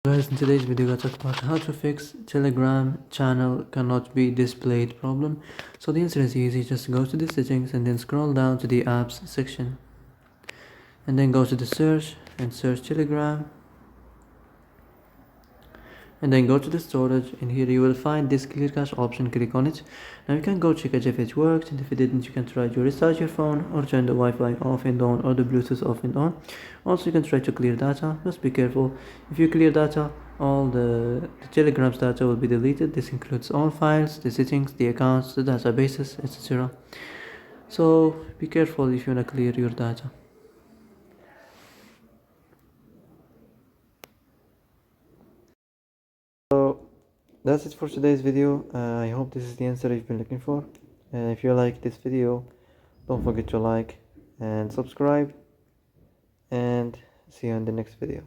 Guys, in today's video I talk about how to fix Telegram channel cannot be displayed problem. So the answer is easy. Just go to the settings and then scroll down to the apps section and then go to the search and search Telegram and then go to the storage, and here you will find this clear cache option. Click on it. Now you can go check it if it worked, and if it didn't you can try to restart your phone or turn the Wi-Fi off and on or the Bluetooth off and on. Also you can try to clear data. Just be careful. If you clear data, all the Telegram's data will be deleted. This includes all files, the settings, the accounts, the databases, etc. So be careful if you want to clear your data. So that's it for today's video. I hope this is the answer you've been looking for. If you like this video, don't forget to like and subscribe, and see you in the next video.